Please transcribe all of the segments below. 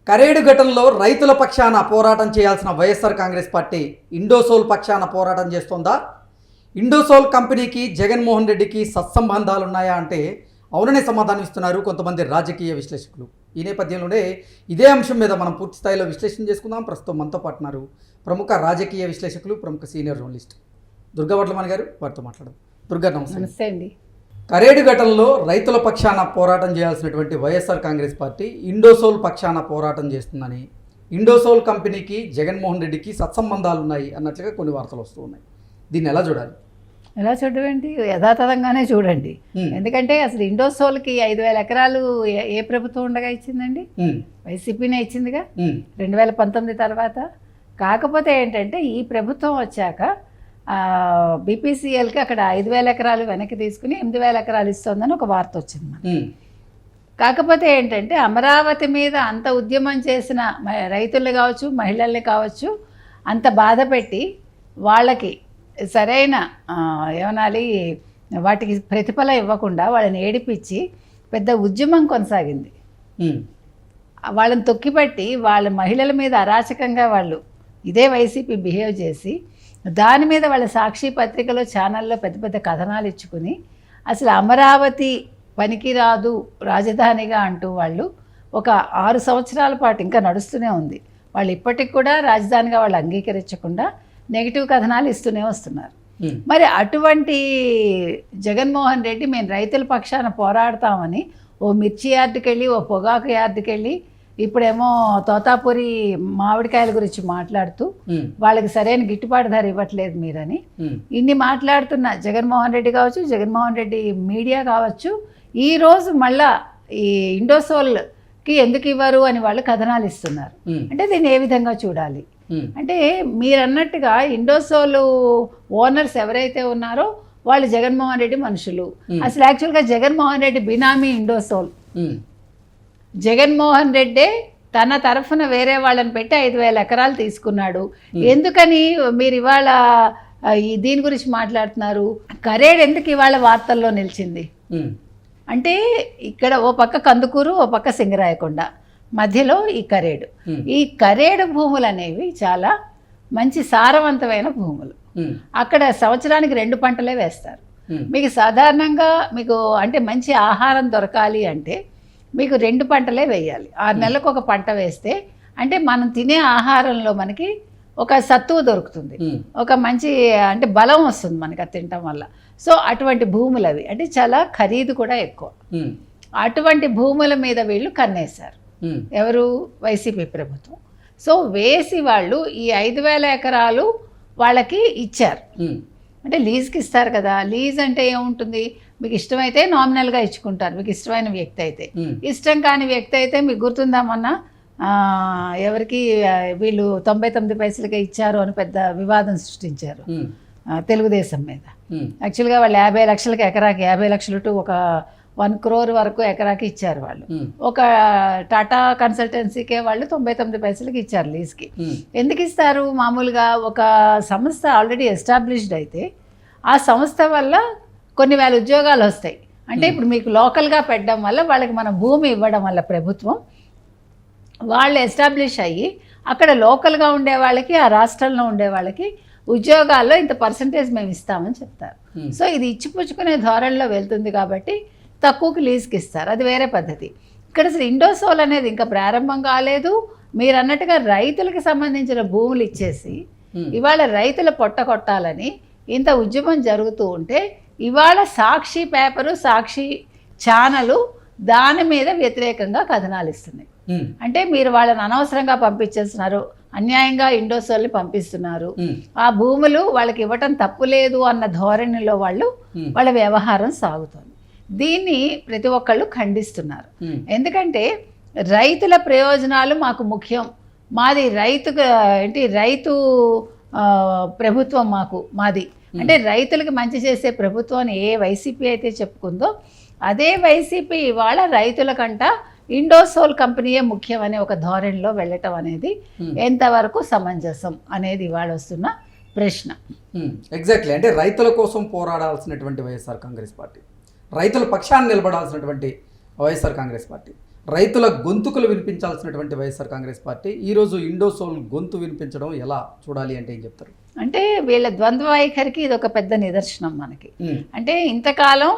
కరేడు ఘటనలో రైతుల పక్షాన పోరాటం చేయాల్సిన వైఎస్ఆర్ కాంగ్రెస్ పార్టీ ఇండోసోల్ పక్షాన పోరాటం చేస్తోందా? ఇండోసోల్ కంపెనీకి జగన్మోహన్ రెడ్డికి సత్సంబంధాలు ఉన్నాయా అంటే అవుననే సమాధానం ఇస్తున్నారు కొంతమంది రాజకీయ విశ్లేషకులు. ఈ నేపథ్యంలోనే ఇదే అంశం మీద మనం పూర్తి స్థాయిలో విశ్లేషణ చేసుకుందాం. ప్రస్తుతం మనతో పాటున్నారు ప్రముఖ రాజకీయ విశ్లేషకులు, ప్రముఖ సీనియర్ జర్నలిస్ట్ దుర్గా వడ్లమాని గారు. వారితో మాట్లాడదాం. దుర్గా, నమస్తే అండి. కరేడు ఘటనలో రైతుల పక్షాన పోరాటం చేయాల్సినటువంటి వైఎస్ఆర్ కాంగ్రెస్ పార్టీ ఇండోసోల్ పక్షాన పోరాటం చేస్తుందని, ఇండోసోల్ కంపెనీకి జగన్మోహన్ రెడ్డికి సత్సంబంధాలు ఉన్నాయి అన్నట్లుగా కొన్ని వార్తలు వస్తూ ఉన్నాయి. దీన్ని ఎలా చూడాలి? ఎలా చూడవేంటి, యథాతథంగానే చూడండి. ఎందుకంటే అసలు ఇండోసోల్కి 5,000 ఎకరాలు ఏ ప్రభుత్వం ఉండగా ఇచ్చిందండి? వైసీపీనే ఇచ్చిందిగా 2019 తర్వాత. కాకపోతే ఏంటంటే ఈ ప్రభుత్వం వచ్చాక బీపీసీఎల్కి అక్కడ 5,000 ఎకరాలు వెనక్కి తీసుకుని 8,000 ఎకరాలు ఇస్తుందని ఒక వార్త వచ్చింది మనకి. కాకపోతే ఏంటంటే అమరావతి మీద అంత ఉద్యమం చేసిన రైతులు కావచ్చు, మహిళల్ని కావచ్చు, అంత బాధ పెట్టి వాళ్ళకి సరైన ఏమనాలి వాటికి ప్రతిఫలం ఇవ్వకుండా వాళ్ళని ఏడిపించి పెద్ద ఉద్యమం కొనసాగింది. వాళ్ళని తొక్కిపెట్టి వాళ్ళ మహిళల మీద అరాచకంగా వాళ్ళు ఇదే వైసీపీ బిహేవ్ చేసి దాని మీద వాళ్ళ సాక్షి పత్రికలో ఛానల్లో పెద్ద పెద్ద కథనాలు ఇచ్చుకుని అసలు అమరావతి పనికిరాదు రాజధానిగా అంటూ వాళ్ళు ఒక 6 సంవత్సరాల పాటు ఇంకా నడుస్తూనే ఉంది. వాళ్ళు ఇప్పటికి కూడా రాజధానిగా వాళ్ళు అంగీకరించకుండా నెగిటివ్ కథనాలు ఇస్తూనే వస్తున్నారు. మరి అటువంటి జగన్మోహన్ రెడ్డి మేము రైతుల పక్షాన పోరాడతామని ఓ మిర్చి యార్డుకి వెళ్ళి, ఓ పొగాకు యార్డుకి వెళ్ళి, ఇప్పుడేమో తోతాపూరి మామిడికాయల గురించి మాట్లాడుతూ వాళ్ళకి సరైన గిట్టుబాటు ధర ఇవ్వట్లేదు మీరని ఇన్ని మాట్లాడుతున్న జగన్మోహన్ రెడ్డి కావచ్చు, జగన్మోహన్ రెడ్డి మీడియా కావచ్చు, ఈరోజు మళ్ళా ఈ ఇండోసోల్కి ఎందుకు ఇవ్వరు అని వాళ్ళు కథనాలు ఇస్తున్నారు. అంటే దీన్ని ఏ విధంగా చూడాలి అంటే మీరు అన్నట్టుగా ఇండోసోల్ ఓనర్స్ ఎవరైతే ఉన్నారో వాళ్ళు జగన్మోహన్ రెడ్డి మనుషులు. అసలు యాక్చువల్గా జగన్మోహన్ రెడ్డి బినామీ ఇండోసోల్. జగన్మోహన్ రెడ్డే తన తరఫున వేరే వాళ్ళని పెట్టి 5,000 ఎకరాలు తీసుకున్నాడు. ఎందుకని మీరు ఇవాళ దీని గురించి మాట్లాడుతున్నారు? కరేడు ఎందుకు ఇవాళ వార్తల్లో నిలిచింది అంటే ఇక్కడ ఓ పక్క కందుకూరు, ఓ పక్క సింగరాయకొండ, మధ్యలో ఈ కరేడు. ఈ కరేడు భూములు అనేవి చాలా మంచి సారవంతమైన భూములు. అక్కడ సంవత్సరానికి 2 పంటలే వేస్తారు. మీకు సాధారణంగా మీకు అంటే మంచి ఆహారం దొరకాలి అంటే మీకు 2 పంటలే వేయాలి. 6 నెలలకు ఒక పంట వేస్తే అంటే మనం తినే ఆహారంలో మనకి ఒక సత్తువ దొరుకుతుంది, ఒక మంచి అంటే బలం వస్తుంది మనకి అది తినటం వల్ల. సో అటువంటి భూములు అవి అంటే చాలా ఖరీదు కూడా ఎక్కువ. అటువంటి భూముల మీద వీళ్ళు కన్నేశారు. ఎవరు? వైసీపీ ప్రభుత్వం. సో వేసి వాళ్ళు ఈ 5,000 ఎకరాలు వాళ్ళకి ఇచ్చారు. అంటే లీజ్కి ఇస్తారు కదా. లీజ్ అంటే ఏముంటుంది? మీకు ఇష్టమైతే నామినల్గా ఇచ్చుకుంటారు, మీకు ఇష్టమైన వ్యక్తి అయితే. ఇష్టం కాని వ్యక్తి అయితే మీకు గుర్తుందా మొన్న ఎవరికి వీళ్ళు 99 పైసలకే ఇచ్చారు అని పెద్ద వివాదం సృష్టించారు తెలుగుదేశం మీద. యాక్చువల్గా వాళ్ళు 50 లక్షలకి ఎకరాకి 50 లక్షలు టు ఒక 1 crore వరకు ఎకరాకి ఇచ్చారు వాళ్ళు. ఒక టాటా కన్సల్టెన్సీకే వాళ్ళు 99 పైసలకి ఇచ్చారు లీజ్కి. ఎందుకు ఇస్తారు? మామూలుగా ఒక సంస్థ ఆల్రెడీ ఎస్టాబ్లిష్డ్ అయితే ఆ సంస్థ వల్ల కొన్ని వేల ఉద్యోగాలు వస్తాయి. అంటే ఇప్పుడు మీకు లోకల్గా పెట్టడం వల్ల వాళ్ళకి మన భూమి ఇవ్వడం వల్ల ప్రభుత్వం వాళ్ళు ఎస్టాబ్లిష్ అయ్యి అక్కడ లోకల్గా ఉండే వాళ్ళకి, ఆ రాష్ట్రంలో ఉండే వాళ్ళకి ఉద్యోగాల్లో ఇంత పర్సంటేజ్ మేము ఇస్తామని చెప్తారు. సో ఇది ఇచ్చిపుచ్చుకునే ధోరణిలో వెళ్తుంది కాబట్టి తక్కువకి లీజ్కి ఇస్తారు. అది వేరే పద్ధతి. ఇక్కడ అసలు ఇండోసోల్ అనేది ఇంకా ప్రారంభం కాలేదు. మీరు అన్నట్టుగా రైతులకు సంబంధించిన భూములు ఇచ్చేసి ఇవాళ రైతుల పొట్ట కొట్టాలని ఇంత ఉద్యమం జరుగుతూ ఉంటే ఇవాళ సాక్షి పేపరు, సాక్షి ఛానలు దాని మీద వ్యతిరేకంగా కథనాలు ఇస్తున్నాయి. అంటే మీరు వాళ్ళని అనవసరంగా పంపించేస్తున్నారు, అన్యాయంగా ఇండోసోల్ని పంపిస్తున్నారు, ఆ భూములు వాళ్ళకి ఇవ్వటం తప్పులేదు అన్న ధోరణిలో వాళ్ళ వ్యవహారం సాగుతుంది. దీన్ని ప్రతి ఒక్కళ్ళు ఖండిస్తున్నారు. ఎందుకంటే రైతుల ప్రయోజనాలు మాకు ముఖ్యం, మాది రైతు ప్రభుత్వం మాది అంటే రైతులకు మంచి చేసే ప్రభుత్వం అని ఏ వైసీపీ అయితే చెప్పుకుందో అదే వైసీపీ ఇవాళ రైతుల కంట ఇండోసోల్ కంపెనీయే ముఖ్యం అనే ఒక ధోరణిలో వెళ్ళటం అనేది ఎంతవరకు సమంజసం అనేది ఇవాళ వస్తున్న ప్రశ్న. ఎగ్జాక్ట్లీ. అంటే రైతుల కోసం పోరాడాల్సినటువంటి వైఎస్ఆర్ కాంగ్రెస్ పార్టీ, రైతుల పక్షాన్ని నిలబడాల్సినటువంటి వైఎస్ఆర్ కాంగ్రెస్ పార్టీ రైతుల గొంతుకులు వినిపించాల్సినటువంటి వైఎస్ఆర్ కాంగ్రెస్ పార్టీ ఈరోజు ఇండోసోల్ గొంతు వినిపించడం ఎలా చూడాలి అంటే ఏం చెప్తారు? అంటే వీళ్ళ ద్వంద్వ వైఖరికి ఇది ఒక పెద్ద నిదర్శనం మనకి. అంటే ఇంతకాలం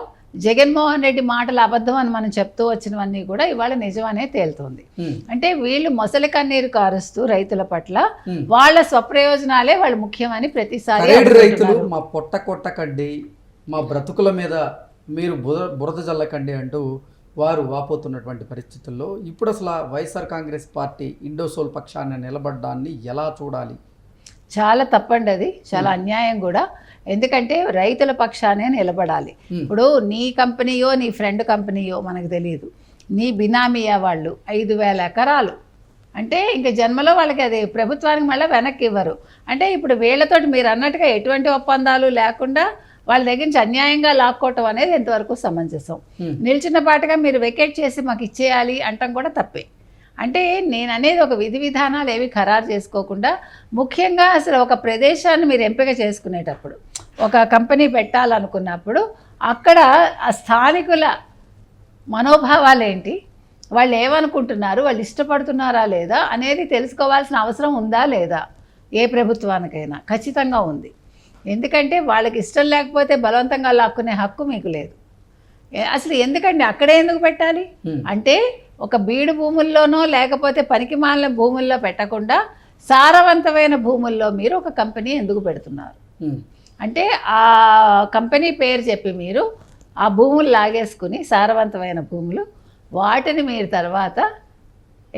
జగన్మోహన్ రెడ్డి మాటలు అబద్ధం అని మనం చెప్తూ వచ్చినవన్నీ కూడా ఇవాళ నిజమనే తేలుతోంది. అంటే వీళ్ళు మొసలి కన్నీరు కారుస్తూ రైతుల పట్ల వాళ్ళ స్వప్రయోజనాలే వాళ్ళు ముఖ్యమని ప్రతిసారి రైతులు మా పొట్ట కొట్టకండి, మా బ్రతుకుల మీద మీరు బురద జల్లకండి అంటూ వారు వాపోతున్నటువంటి పరిస్థితుల్లో ఇప్పుడు అసలు వైఎస్ఆర్ కాంగ్రెస్ పార్టీ ఇండోసోల్ పక్షాన్ని నిలబడ్డాన్ని ఎలా చూడాలి? చాలా తప్పండి, అది చాలా అన్యాయం కూడా. ఎందుకంటే రైతుల పక్షానే నిలబడాలి. ఇప్పుడు నీ కంపెనీయో నీ ఫ్రెండ్ కంపెనీయో మనకు తెలియదు, నీ బినామీయా వాళ్ళు 5,000 ఎకరాలు అంటే ఇంక జన్మలో వాళ్ళకి అది ప్రభుత్వానికి మళ్ళీ వెనక్కి ఇవ్వరు. అంటే ఇప్పుడు వీళ్ళతోటి మీరు అన్నట్టుగా ఎటువంటి ఒప్పందాలు లేకుండా వాళ్ళ దగ్గర నుంచి అన్యాయంగా లాక్కోవటం అనేది ఎంతవరకు సమంజసం? నిలిచిన పాటుగా మీరు వెకేట్ చేసి మాకు ఇచ్చేయాలి అంటాం కూడా తప్పే. అంటే నేను అనేది ఒక విధి విధానాలు ఏవి ఖరారు చేసుకోకుండా, ముఖ్యంగా అసలు ఒక ప్రదేశాన్ని మీరు ఎంపిక చేసుకునేటప్పుడు, ఒక కంపెనీ పెట్టాలనుకున్నప్పుడు అక్కడ ఆ స్థానికుల మనోభావాలు ఏంటి, వాళ్ళు ఏమనుకుంటున్నారు, వాళ్ళు ఇష్టపడుతున్నారా లేదా అనేది తెలుసుకోవాల్సిన అవసరం ఉందా లేదా? ఏ ప్రభుత్వానికైనా ఖచ్చితంగా ఉంది. ఎందుకంటే వాళ్ళకి ఇష్టం లేకపోతే బలవంతంగా లాక్కునే హక్కు మీకు లేదు. అసలు ఎందుకండి అక్కడే ఎందుకు పెట్టాలి? అంటే ఒక బీడు భూముల్లోనో లేకపోతే పనికిమాలిన భూముల్లో పెట్టకుండా సారవంతమైన భూముల్లో మీరు ఒక కంపెనీ ఎందుకు పెడుతున్నారు? అంటే ఆ కంపెనీ పేరు చెప్పి మీరు ఆ భూములు లాగేసుకుని సారవంతమైన భూములు వాటిని మీరు తర్వాత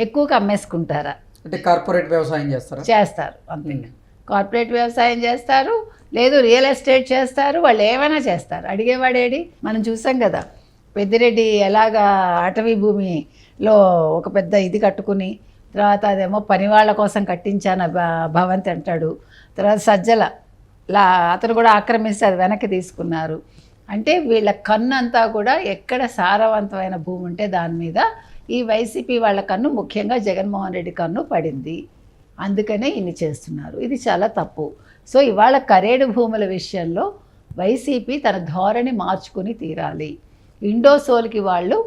ఎక్కువగా అమ్మేసుకుంటారా? అంటే కార్పొరేట్ వ్యవసాయం చేస్తారు అంతే. కార్పొరేట్ వ్యవసాయం చేస్తారు, లేదు రియల్ ఎస్టేట్ చేస్తారు, వాళ్ళు ఏమైనా చేస్తారు. అడిగేవాడేడి? మనం చూసాం కదా పెద్దిరెడ్డి ఎలాగా అటవీ భూమిలో ఒక పెద్ద ఇది కట్టుకుని, తర్వాత అదేమో పని వాళ్ళ కోసం కట్టించాను భవంతి అంటాడు, తర్వాత సజ్జల అతను కూడా ఆక్రమిస్తే అది వెనక్కి తీసుకున్నారు. అంటే వీళ్ళ కన్ను అంతా కూడా ఎక్కడ సారవంతమైన భూమి ఉంటే దాని మీద ఈ వైసీపీ వాళ్ళ కన్ను, ముఖ్యంగా జగన్మోహన్ రెడ్డి కన్ను పడింది. అందుకనే ఇన్ని చేస్తున్నారు. ఇది చాలా తప్పు. సో ఇవాళ కరేడు భూముల విషయంలో వైసీపీ తన ధోరణి మార్చుకుని తీరాలి. ఇండోసోల్కి వాళ్ళు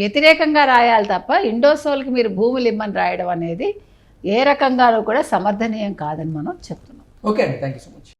వ్యతిరేకంగా రాయాలి తప్ప ఇండోసోల్కి మీరు భూములు ఇమ్మని రాయడం అనేది ఏ రకంగానూ కూడా సమర్థనీయం కాదని మనం చెప్తున్నాం. ఓకే అండి, థ్యాంక్ యూ సో మచ్.